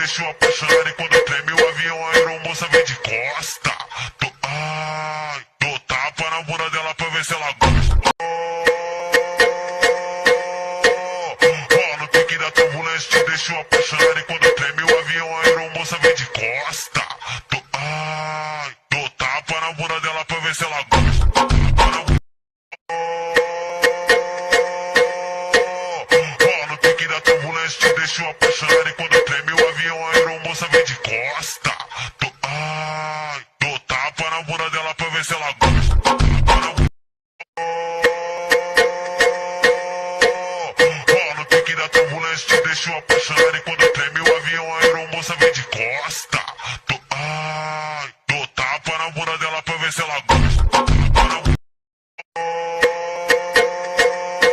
deixou apaixonado. E quando treme o avião, a aeromoça vem de costa. Dou tapa na bunda dela pra ver se ela gosta. No pique da turbulência te deixou apaixonado. E quando treme o avião, a aeromoça vem de costa. Dou tapa na bunda dela pra ver se ela gosta. No pique da turbulência te deixou apaixonado. E quando treme o avião, a aeromoça vem de costa. Dou tapa na bunda dela pra ver se ela gosta. No pique da turbulência te deixou apaixonado. E quando